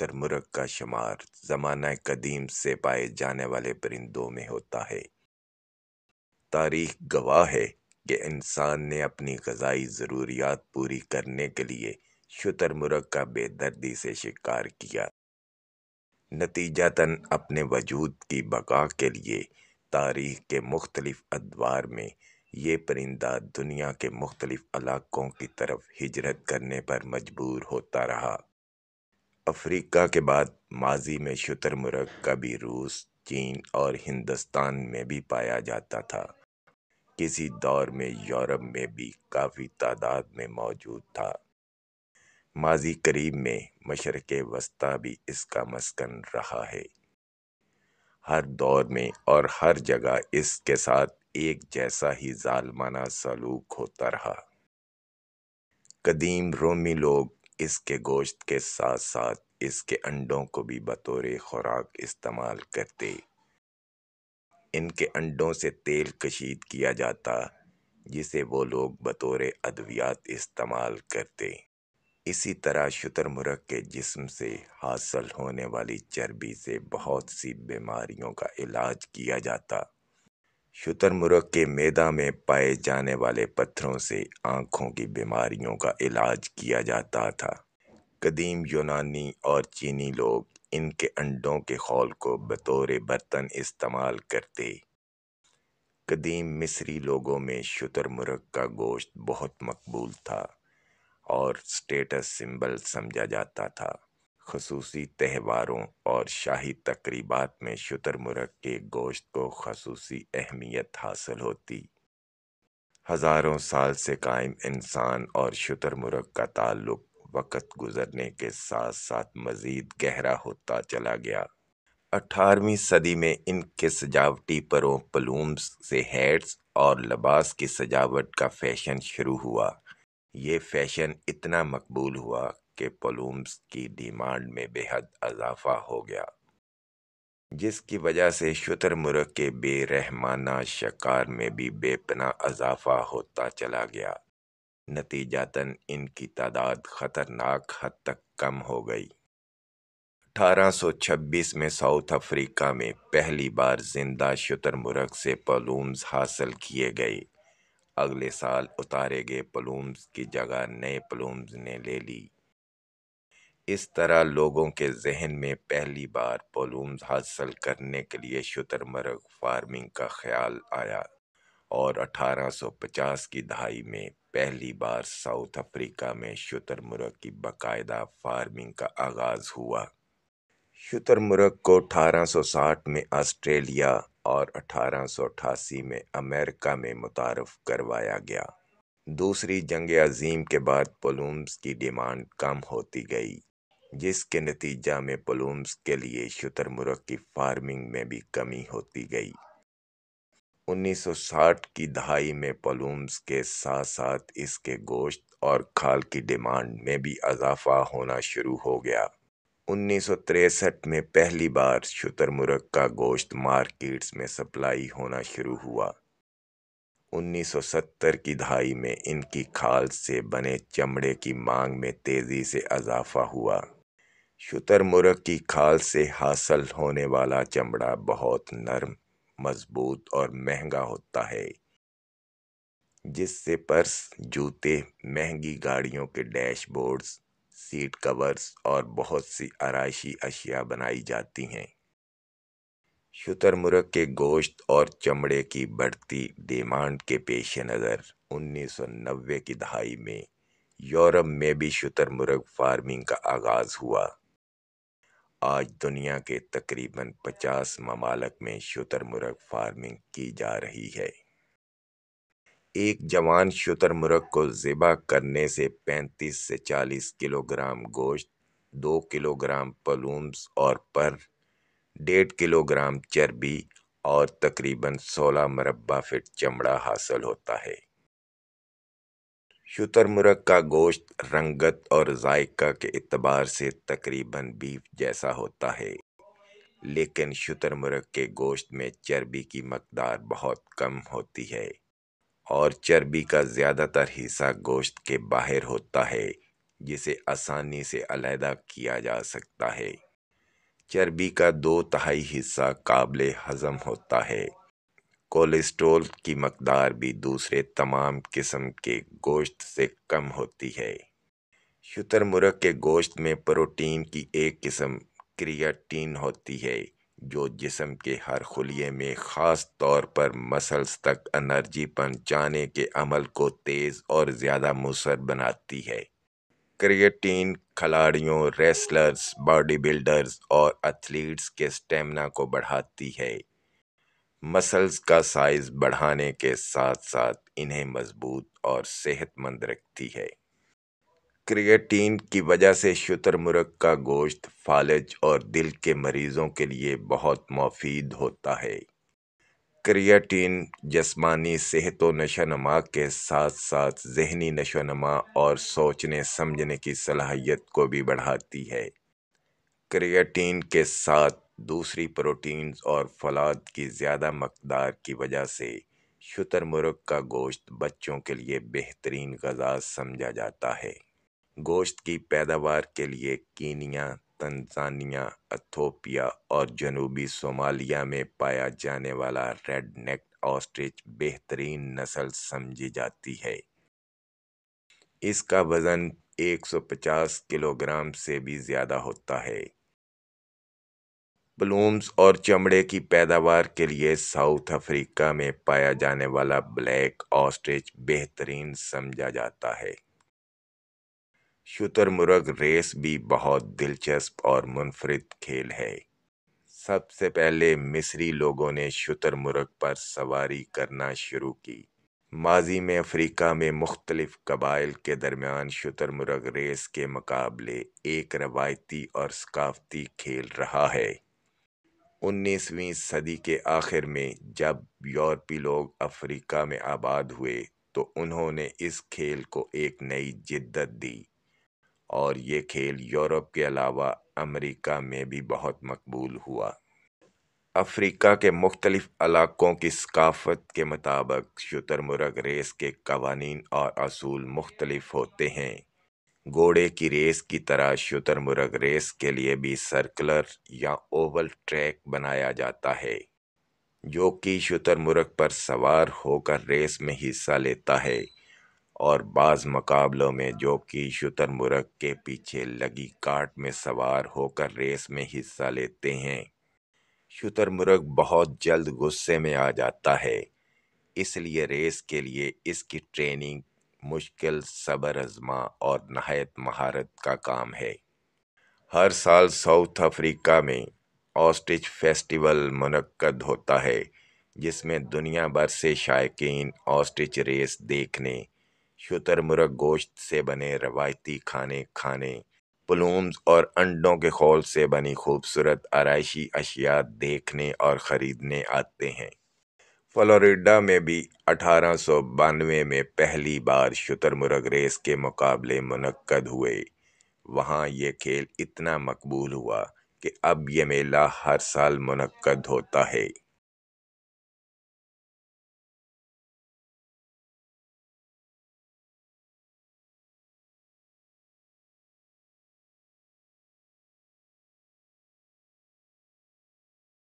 شتر مرغ کا شمار زمانہ قدیم سے پائے جانے والے پرندوں میں ہوتا ہے۔ تاریخ گواہ ہے کہ انسان نے اپنی غذائی ضروریات پوری کرنے کے لیے شتر مرغ کا بے دردی سے شکار کیا۔ نتیجتاً اپنے وجود کی بقا کے لیے تاریخ کے مختلف ادوار میں یہ پرندہ دنیا کے مختلف علاقوں کی طرف ہجرت کرنے پر مجبور ہوتا رہا۔ افریقہ کے بعد ماضی میں شتر مرغ کبھی روس، چین اور ہندوستان میں بھی پایا جاتا تھا۔ کسی دور میں یورپ میں بھی کافی تعداد میں موجود تھا۔ ماضی قریب میں مشرق وسطیٰ بھی اس کا مسکن رہا ہے۔ ہر دور میں اور ہر جگہ اس کے ساتھ ایک جیسا ہی ظالمانہ سلوک ہوتا رہا۔ قدیم رومی لوگ اس کے گوشت کے ساتھ ساتھ اس کے انڈوں کو بھی بطور خوراک استعمال کرتے۔ ان کے انڈوں سے تیل کشید کیا جاتا جسے وہ لوگ بطور ادویات استعمال کرتے۔ اسی طرح شتر مرغ کے جسم سے حاصل ہونے والی چربی سے بہت سی بیماریوں کا علاج کیا جاتا۔ شتر مرغ کے معدہ میں پائے جانے والے پتھروں سے آنکھوں کی بیماریوں کا علاج کیا جاتا تھا۔ قدیم یونانی اور چینی لوگ ان کے انڈوں کے خول کو بطور برتن استعمال کرتے۔ قدیم مصری لوگوں میں شتر مرغ کا گوشت بہت مقبول تھا اور اسٹیٹس سمبل سمجھا جاتا تھا۔ خصوصی تہواروں اور شاہی تقریبات میں شتر مرغ کے گوشت کو خصوصی اہمیت حاصل ہوتی۔ ہزاروں سال سے قائم انسان اور شتر مرغ کا تعلق وقت گزرنے کے ساتھ ساتھ مزید گہرا ہوتا چلا گیا۔ 18ویں صدی میں ان کے سجاوٹی پروں پلومز سے ہیٹس اور لباس کی سجاوٹ کا فیشن شروع ہوا۔ یہ فیشن اتنا مقبول ہوا کہ پلومز کی ڈیمانڈ میں بے حد اضافہ ہو گیا، جس کی وجہ سے شتر مرغ کے بے رحمانہ شکار میں بھی بے پناہ اضافہ ہوتا چلا گیا۔ نتیجتاً ان کی تعداد خطرناک حد تک کم ہو گئی۔ 1826 میں ساؤتھ افریقہ میں پہلی بار زندہ شتر مرغ سے پلومز حاصل کیے گئے۔ اگلے سال اتارے گئے پلومز کی جگہ نئے پلومز نے لے لی۔ اس طرح لوگوں کے ذہن میں پہلی بار پلومز حاصل کرنے کے لیے شتر مرغ فارمنگ کا خیال آیا اور 1850 کی دہائی میں پہلی بار ساؤتھ افریقہ میں شتر مرغ کی باقاعدہ فارمنگ کا آغاز ہوا۔ شتر مرغ کو 1860 میں آسٹریلیا اور 1888 میں امریکہ میں متعارف کروایا گیا۔ دوسری جنگ عظیم کے بعد پلومز کی ڈیمانڈ کم ہوتی گئی، جس کے نتیجہ میں پلومز کے لیے شتر مرغ کی فارمنگ میں بھی کمی ہوتی گئی۔ 1960 کی دہائی میں پلومز کے ساتھ ساتھ اس کے گوشت اور کھال کی ڈیمانڈ میں بھی اضافہ ہونا شروع ہو گیا۔ 1963 میں پہلی بار شتر مرغ کا گوشت مارکیٹس میں سپلائی ہونا شروع ہوا۔ 1970 کی دہائی میں ان کی کھال سے بنے چمڑے کی مانگ میں تیزی سے اضافہ ہوا۔ شتر مرغ کی کھال سے حاصل ہونے والا چمڑا بہت نرم، مضبوط اور مہنگا ہوتا ہے، جس سے پرس، جوتے، مہنگی گاڑیوں کے ڈیش بورڈز، سیٹ کورز اور بہت سی آرائشی اشیاء بنائی جاتی ہیں۔ شتر مرغ کے گوشت اور چمڑے کی بڑھتی ڈیمانڈ کے پیش نظر 1990 کی دہائی میں یورپ میں بھی شتر مرغ فارمنگ کا آغاز ہوا۔ آج دنیا کے تقریباً 50 ممالک میں شتر مرغ فارمنگ کی جا رہی ہے۔ ایک جوان شتر مرغ کو ذبح کرنے سے 35 سے 40 کلو گرام گوشت، 2 کلو گرام پلومز اور پر، 1.5 کلو گرام چربی اور تقریباً 16 مربع فٹ چمڑا حاصل ہوتا ہے۔ شتر مرغ کا گوشت رنگت اور ذائقہ کے اعتبار سے تقریباً بیف جیسا ہوتا ہے، لیکن شتر مرغ کے گوشت میں چربی کی مقدار بہت کم ہوتی ہے اور چربی کا زیادہ تر حصہ گوشت کے باہر ہوتا ہے، جسے آسانی سے علیحدہ کیا جا سکتا ہے۔ چربی کا 2/3 حصہ قابل ہضم ہوتا ہے۔ کولیسٹرول کی مقدار بھی دوسرے تمام قسم کے گوشت سے کم ہوتی ہے۔ شتر مرغ کے گوشت میں پروٹین کی ایک قسم کریاٹین ہوتی ہے جو جسم کے ہر خلیے میں خاص طور پر مسلز تک انرجی پہنچانے کے عمل کو تیز اور زیادہ مؤثر بناتی ہے۔ کریاٹین کھلاڑیوں، ریسلرز، باڈی بلڈرز اور ایتھلیٹس کے اسٹیمنا کو بڑھاتی ہے۔ مسلز کا سائز بڑھانے کے ساتھ ساتھ انہیں مضبوط اور صحت مند رکھتی ہے۔ کریاٹین کی وجہ سے شتر مرغ کا گوشت فالج اور دل کے مریضوں کے لیے بہت مفید ہوتا ہے۔ کریاٹین جسمانی صحت و نشوونما کے ساتھ ساتھ ذہنی نشوونما اور سوچنے سمجھنے کی صلاحیت کو بھی بڑھاتی ہے۔ کریاٹین کے ساتھ دوسری پروٹینز اور فولاد کی زیادہ مقدار کی وجہ سے شتر مرغ کا گوشت بچوں کے لیے بہترین غذا سمجھا جاتا ہے۔ گوشت کی پیداوار کے لیے کینیا، تنزانیہ، ایتھوپیا اور جنوبی صومالیہ میں پایا جانے والا ریڈ نیکڈ آسٹرچ بہترین نسل سمجھی جاتی ہے۔ اس کا وزن 150 کلو گرام سے بھی زیادہ ہوتا ہے۔ پلومز اور چمڑے کی پیداوار کے لیے ساؤتھ افریقہ میں پایا جانے والا بلیک آسٹرچ بہترین سمجھا جاتا ہے۔ شتر مرغ ریس بھی بہت دلچسپ اور منفرد کھیل ہے۔ سب سے پہلے مصری لوگوں نے شتر مرغ پر سواری کرنا شروع کی۔ ماضی میں افریقہ میں مختلف قبائل کے درمیان شتر مرغ ریس کے مقابلے ایک روایتی اور ثقافتی کھیل رہا ہے۔ 19ویں صدی کے آخر میں جب یورپی لوگ افریقہ میں آباد ہوئے تو انہوں نے اس کھیل کو ایک نئی جدت دی اور یہ کھیل یورپ کے علاوہ امریکہ میں بھی بہت مقبول ہوا۔ افریقہ کے مختلف علاقوں کی ثقافت کے مطابق شتر مرغ ریس کے قوانین اور اصول مختلف ہوتے ہیں۔ گھوڑے کی ریس کی طرح شتر مرغ ریس کے لیے بھی سرکلر یا اوول ٹریک بنایا جاتا ہے جو کہ شتر مرغ پر سوار ہو کر ریس میں حصہ لیتا ہے، اور بعض مقابلوں میں جو کہ شتر مرغ کے پیچھے لگی کارٹ میں سوار ہو کر ریس میں حصہ لیتے ہیں۔ شتر مرغ بہت جلد غصے میں آ جاتا ہے، اس لیے ریس کے لیے اس کی ٹریننگ مشکل، صبر آزما اور نہایت مہارت کا کام ہے۔ ہر سال ساؤتھ افریقہ میں آسٹرچ فیسٹیول منعقد ہوتا ہے جس میں دنیا بھر سے شائقین آسٹرچ ریس دیکھنے، شتر مرغ گوشت سے بنے روایتی کھانے کھانے، پلومز اور انڈوں کے خول سے بنی خوبصورت آرائشی اشیاء دیکھنے اور خریدنے آتے ہیں۔ فلوریڈا میں بھی 1892 میں پہلی بار شتر مرغ ریس کے مقابلے منعقد ہوئے۔ وہاں یہ کھیل اتنا مقبول ہوا کہ اب یہ میلہ ہر سال منعقد ہوتا ہے۔